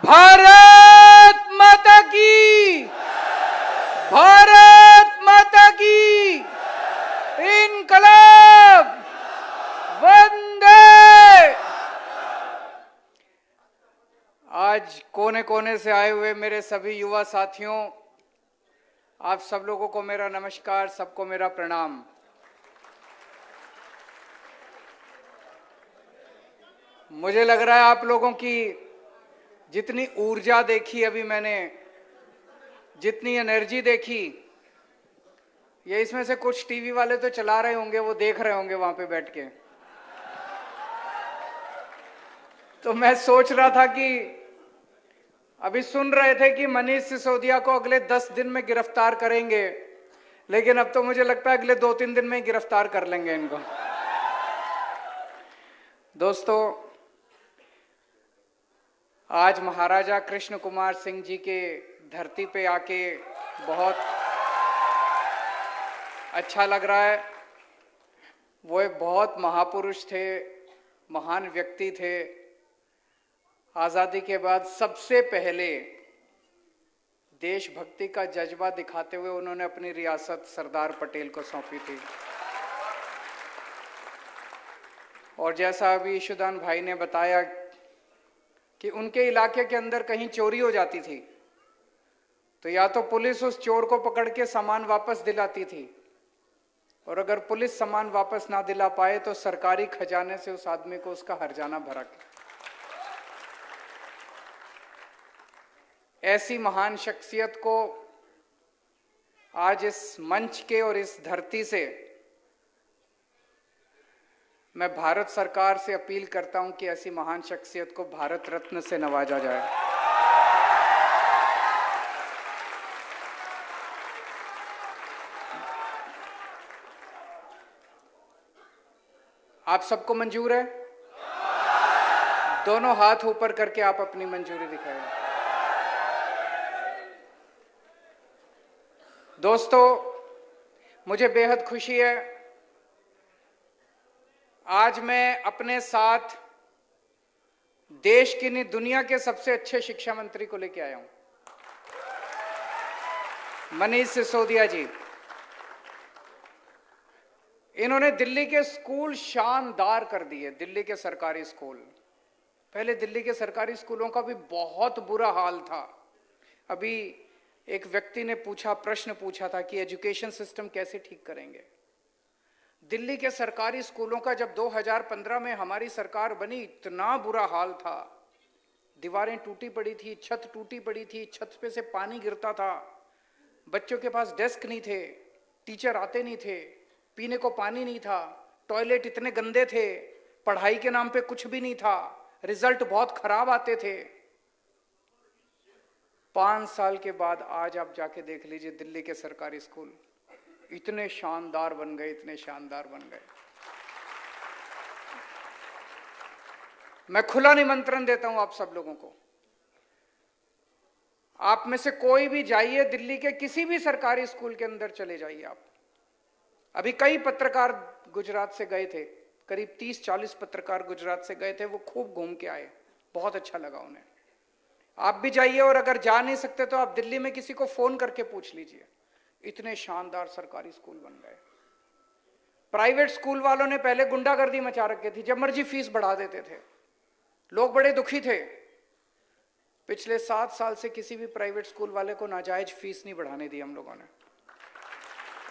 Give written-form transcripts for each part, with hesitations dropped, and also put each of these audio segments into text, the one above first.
भारत माता की, भारत माता की इनकलाब, वंदे। आज कोने कोने से आए हुए मेरे सभी युवा साथियों, आप सब लोगों को मेरा नमस्कार, सबको मेरा प्रणाम। मुझे लग रहा है आप लोगों की जितनी ऊर्जा देखी अभी मैंने, जितनी एनर्जी देखी, ये इसमें से कुछ टीवी वाले तो चला रहे होंगे, वो देख रहे होंगे वहां पे बैठ के। तो मैं सोच रहा था कि अभी सुन रहे थे कि मनीष सिसोदिया को अगले 10 दिन में गिरफ्तार करेंगे, लेकिन अब तो मुझे लगता है अगले 2-3 दिन में ही गिरफ्तार कर लेंगे इनको। दोस्तों, आज महाराजा कृष्ण कुमार सिंह जी के धरती पे आके बहुत अच्छा लग रहा है। वो एक बहुत महापुरुष थे, महान व्यक्ति थे। आजादी के बाद सबसे पहले देशभक्ति का जज्बा दिखाते हुए उन्होंने अपनी रियासत सरदार पटेल को सौंपी थी। और जैसा अभी ईशुदान भाई ने बताया कि उनके इलाके के अंदर कहीं चोरी हो जाती थी तो या तो पुलिस उस चोर को पकड़ के सामान वापस दिलाती थी, और अगर पुलिस सामान वापस ना दिला पाए तो सरकारी खजाने से उस आदमी को उसका हर्जाना भरा के। ऐसी महान शख्सियत को आज इस मंच के और इस धरती से मैं भारत सरकार से अपील करता हूं कि ऐसी महान शख्सियत को भारत रत्न से नवाजा जाए। आप सबको मंजूर है? दोनों हाथ ऊपर करके आप अपनी मंजूरी दिखाएं। दोस्तों, मुझे बेहद खुशी है, आज मैं अपने साथ देश की नहीं दुनिया के सबसे अच्छे शिक्षा मंत्री को लेकर आया हूं, मनीष सिसोदिया जी। इन्होंने दिल्ली के स्कूल शानदार कर दिए, दिल्ली के सरकारी स्कूल। पहले दिल्ली के सरकारी स्कूलों का भी बहुत बुरा हाल था। अभी एक व्यक्ति ने प्रश्न पूछा था कि एजुकेशन सिस्टम कैसे ठीक करेंगे। दिल्ली के सरकारी स्कूलों का जब 2015 में हमारी सरकार बनी, इतना बुरा हाल था। दीवारें टूटी पड़ी थी, छत टूटी पड़ी थी, छत पे से पानी गिरता था, बच्चों के पास डेस्क नहीं थे, टीचर आते नहीं थे, पीने को पानी नहीं था, टॉयलेट इतने गंदे थे, पढ़ाई के नाम पे कुछ भी नहीं था, रिजल्ट बहुत खराब आते थे। 5 साल के बाद आज आप जाके देख लीजिए, दिल्ली के सरकारी स्कूल इतने शानदार बन गए, इतने शानदार बन गए। मैं खुला निमंत्रण देता हूं आप सब लोगों को, आप में से कोई भी जाइए, दिल्ली के किसी भी सरकारी स्कूल के अंदर चले जाइए आप। अभी कई पत्रकार गुजरात से गए थे, करीब 30-40 पत्रकार गुजरात से गए थे, वो खूब घूम के आए, बहुत अच्छा लगा उन्हें। आप भी जाइए, और अगर जा नहीं सकते तो आप दिल्ली में किसी को फोन करके पूछ लीजिए, इतने शानदार सरकारी स्कूल बन गए। प्राइवेट स्कूल वालों ने पहले गुंडागर्दी मचा रखी थी, जब मर्जी फीस बढ़ा देते थे, लोग बड़े दुखी थे। पिछले 7 साल से किसी भी प्राइवेट स्कूल वाले को नाजायज फीस नहीं बढ़ाने दी हम लोगों ने।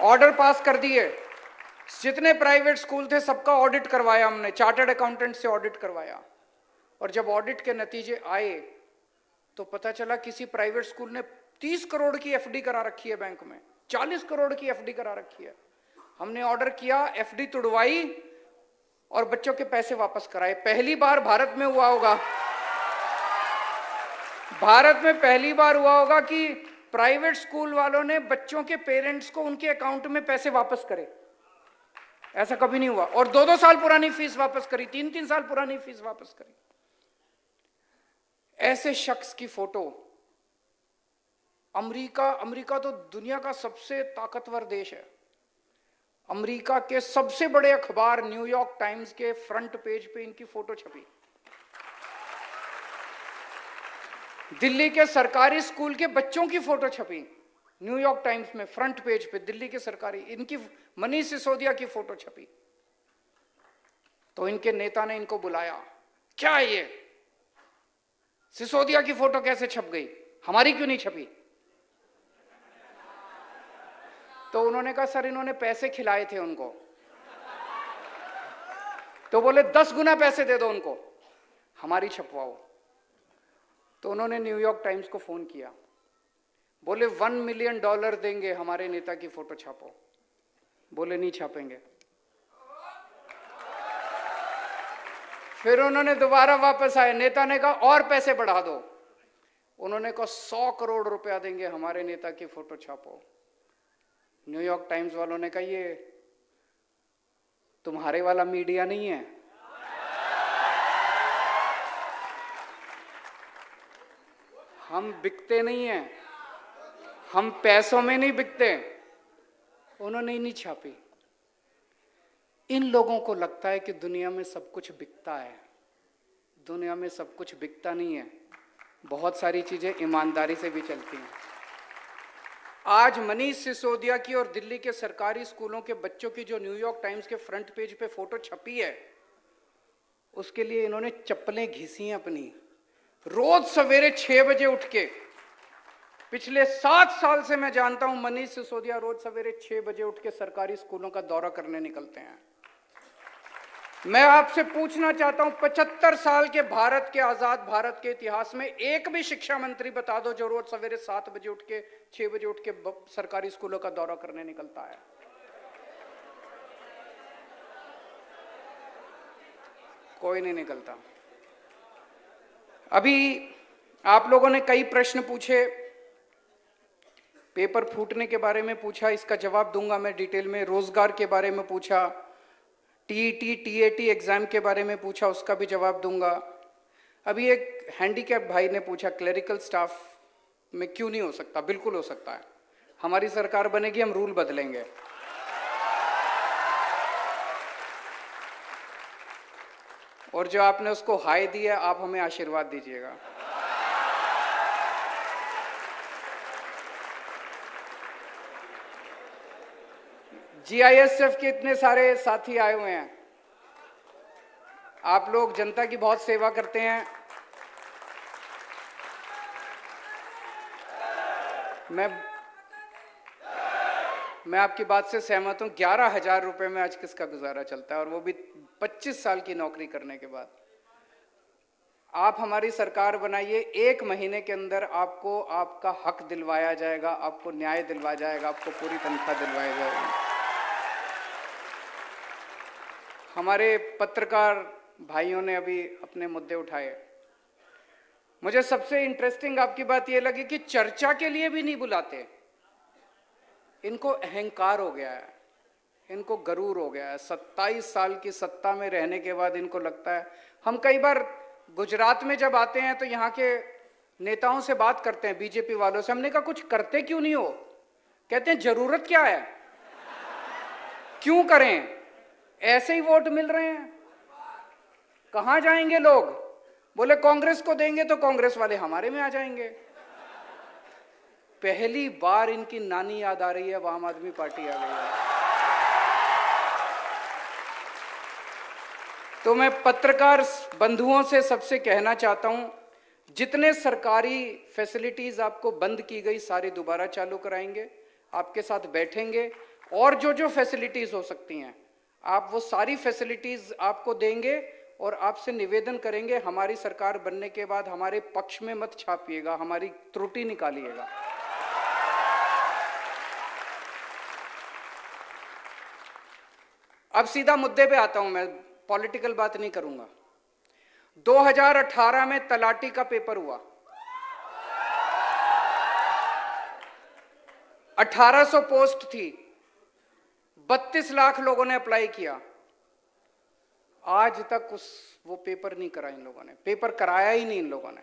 ऑर्डर पास कर दिए, जितने प्राइवेट स्कूल थे सबका ऑडिट करवाया हमने, चार्टर्ड अकाउंटेंट से ऑडिट करवाया। और जब ऑडिट के नतीजे आए तो पता चला किसी प्राइवेट स्कूल ने 30 करोड़ की एफडी करा रखी है बैंक में, 40 करोड़ की एफडी करा रखी है। हमने ऑर्डर किया, एफडी तुड़वाई और बच्चों के पैसे वापस कराए। पहली बार भारत में हुआ होगा, भारत में पहली बार हुआ होगा कि प्राइवेट स्कूल वालों ने बच्चों के पेरेंट्स को उनके अकाउंट में पैसे वापस करे। ऐसा कभी नहीं हुआ। और 2-2 साल पुरानी फीस वापस करी, 3-3 साल पुरानी फीस वापस करी। ऐसे शख्स की फोटो अमेरिका तो दुनिया का सबसे ताकतवर देश है। अमेरिका के सबसे बड़े अखबार न्यूयॉर्क टाइम्स के फ्रंट पेज पे इनकी फोटो छपी। दिल्ली के सरकारी स्कूल के बच्चों की फोटो छपी न्यूयॉर्क टाइम्स में फ्रंट पेज पे, दिल्ली के सरकारी, इनकी मनीष सिसोदिया की फोटो छपी। तो इनके नेता ने इनको बुलाया, क्या ये सिसोदिया की फोटो कैसे छप गई, हमारी क्यों नहीं छपी? तो उन्होंने कहा सर इन्होंने पैसे खिलाए थे उनको। तो बोले 10 गुना पैसे दे दो उनको, हमारी छपवाओ। तो उन्होंने न्यूयॉर्क टाइम्स को फोन किया, बोले $1 मिलियन देंगे, हमारे नेता की फोटो छापो। बोले नहीं छापेंगे। फिर उन्होंने दोबारा वापस आए, नेता ने कहा और पैसे बढ़ा दो। उन्होंने कहा 100 करोड़ रुपया देंगे, हमारे नेता की फोटो छापो। न्यूयॉर्क टाइम्स वालों ने कहा ये तुम्हारे वाला मीडिया नहीं है, हम बिकते नहीं हैं, हम पैसों में नहीं बिकते। उन्होंने ही नहीं छापी। इन लोगों को लगता है कि दुनिया में सब कुछ बिकता है। दुनिया में सब कुछ बिकता नहीं है, बहुत सारी चीजें ईमानदारी से भी चलती हैं। आज मनीष सिसोदिया की और दिल्ली के सरकारी स्कूलों के बच्चों की जो न्यूयॉर्क टाइम्स के फ्रंट पेज पे फोटो छपी है, उसके लिए इन्होंने चप्पलें घिसी हैं अपनी। रोज सवेरे 6 बजे उठ के, पिछले 7 साल से मैं जानता हूं मनीष सिसोदिया रोज सवेरे 6 बजे उठ के सरकारी स्कूलों का दौरा करने निकलते हैं। मैं आपसे पूछना चाहता हूं, 75 साल के भारत के, आजाद भारत के इतिहास में एक भी शिक्षा मंत्री बता दो जो रोज सवेरे 7 बजे उठ के 6 बजे उठ के सरकारी स्कूलों का दौरा करने निकलता है। कोई नहीं निकलता। अभी आप लोगों ने कई प्रश्न पूछे, पेपर फूटने के बारे में पूछा, इसका जवाब दूंगा मैं डिटेल में। रोजगार के बारे में पूछा, टीईटी टीएटी एग्जाम के बारे में पूछा, उसका भी जवाब दूंगा। अभी एक हैंडीकैप भाई ने पूछा क्लरिकल स्टाफ में क्यों नहीं हो सकता। बिल्कुल हो सकता है, हमारी सरकार बनेगी, हम रूल बदलेंगे। और जो आपने उसको हाय दिया, आप हमें आशीर्वाद दीजिएगा। जीआईएसएफ के इतने सारे साथी आए हुए हैं, आप लोग जनता की बहुत सेवा करते हैं। मैं आपकी बात से सहमत हूं। 11,000 रुपए में आज किसका गुजारा चलता है, और वो भी 25 साल की नौकरी करने के बाद। आप हमारी सरकार बनाइए, 1 महीने के अंदर आपको आपका हक दिलवाया जाएगा, आपको न्याय दिलवाया जाएगा, आपको पूरी तनख्वाह दिलवाई जाएगी। हमारे पत्रकार भाइयों ने अभी अपने मुद्दे उठाए। मुझे सबसे इंटरेस्टिंग आपकी बात यह लगी कि चर्चा के लिए भी नहीं बुलाते। इनको अहंकार हो गया है, इनको गरूर हो गया है। 27 साल की सत्ता में रहने के बाद इनको लगता है, हम कई बार गुजरात में जब आते हैं तो यहाँ के नेताओं से बात करते हैं, बीजेपी वालों से, हमने कहा कुछ करते क्यों नहीं हो? कहते हैं जरूरत क्या है, क्यों करें, ऐसे ही वोट मिल रहे हैं, कहां जाएंगे लोग? बोले कांग्रेस को देंगे तो कांग्रेस वाले हमारे में आ जाएंगे। पहली बार इनकी नानी याद आ रही है, आम आदमी पार्टी आ गई है। तो मैं पत्रकार बंधुओं से सबसे कहना चाहता हूं, जितने सरकारी फैसिलिटीज आपको बंद की गई सारी दोबारा चालू कराएंगे, आपके साथ बैठेंगे, और जो जो फैसिलिटीज हो सकती हैं आप वो सारी फैसिलिटीज आपको देंगे, और आपसे निवेदन करेंगे हमारी सरकार बनने के बाद हमारे पक्ष में मत छापिएगा, हमारी त्रुटि निकालिएगा। अब सीधा मुद्दे पे आता हूं, मैं पॉलिटिकल बात नहीं करूंगा। 2018 में तलाटी का पेपर हुआ, 1800 पोस्ट थी, 32 लाख लोगों ने अप्लाई किया। आज तक वो पेपर नहीं करा इन लोगों ने, पेपर कराया ही नहीं इन लोगों ने।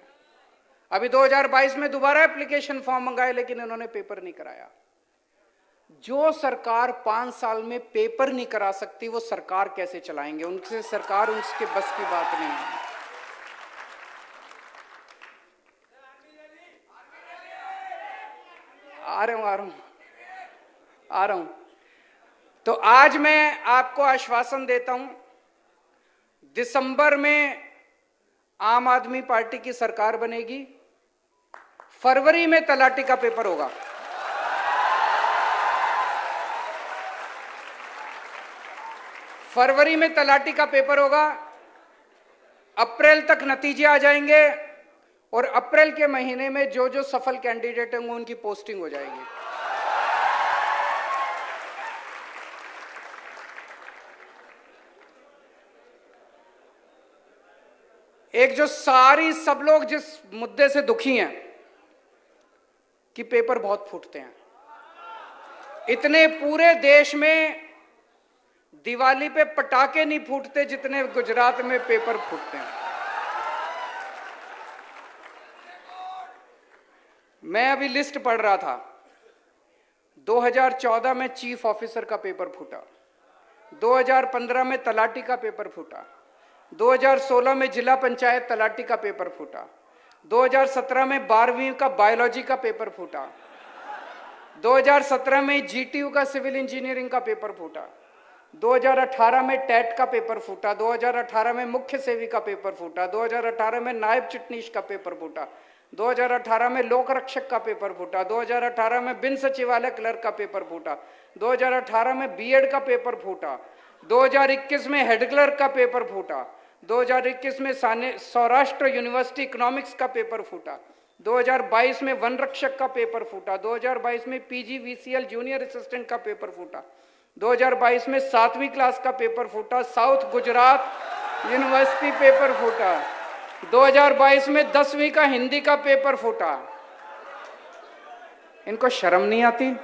अभी 2022 में दोबारा एप्लीकेशन फॉर्म मंगाए, लेकिन इन्होंने पेपर नहीं कराया। जो सरकार 5 साल में पेपर नहीं करा सकती, वो सरकार कैसे चलाएंगे? उनसे सरकार उसके बस की बात नहीं है। आ रहा हूं। तो आज मैं आपको आश्वासन देता हूं, दिसंबर में आम आदमी पार्टी की सरकार बनेगी, फरवरी में तलाटी का पेपर होगा। फरवरी में तलाटी का पेपर होगा, अप्रैल तक नतीजे आ जाएंगे और अप्रैल के महीने में जो जो सफल कैंडिडेट होंगे उनकी पोस्टिंग हो जाएगी। एक जो सब लोग जिस मुद्दे से दुखी हैं कि पेपर बहुत फूटते हैं, इतने पूरे देश में दिवाली पे पटाखे नहीं फूटते जितने गुजरात में पेपर फूटते हैं। मैं अभी लिस्ट पढ़ रहा था, 2014 में चीफ ऑफिसर का पेपर फूटा, 2015 में तलाटी का पेपर फूटा, 2016 में जिला पंचायत तलाटी का पेपर फूटा, 2017 में 12वीं का बायोलॉजी का पेपर फूटा, 2017 में जीटीयू का सिविल इंजीनियरिंग का पेपर फूटा, 2018 में टेट का पेपर फूटा, 2018 में मुख्य सेवी का पेपर फूटा, 2018 में नायब चिटनीस का पेपर फूटा, 2018 में लोक रक्षक का पेपर फूटा, 2018 में बिन सचिवालय क्लर्क का पेपर फूटा, 2018 में बीएड का पेपर फूटा, 2021 में हेड क्लर्क का पेपर फूटा, 2021 में सौराष्ट्र यूनिवर्सिटी इकोनॉमिक्स का पेपर फूटा, 2022 में वन रक्षक का पेपर फूटा, 2022 में पीजीवीसीएल जूनियर असिस्टेंट का पेपर फूटा, 2022 में 7वीं क्लास का पेपर फूटा, साउथ गुजरात यूनिवर्सिटी पेपर फूटा, 2022 में 10वीं का हिंदी का पेपर फूटा। इनको शर्म नहीं आती?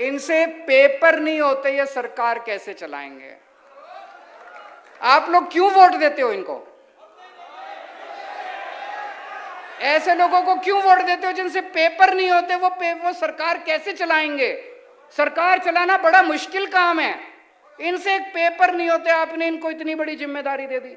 इनसे पेपर नहीं होते, ये सरकार कैसे चलाएंगे? आप लोग क्यों वोट देते हो इनको? ऐसे लोगों को क्यों वोट देते हो जिनसे पेपर नहीं होते? वो सरकार कैसे चलाएंगे? सरकार चलाना बड़ा मुश्किल काम है। इनसे एक पेपर नहीं होते, आपने इनको इतनी बड़ी जिम्मेदारी दे दी।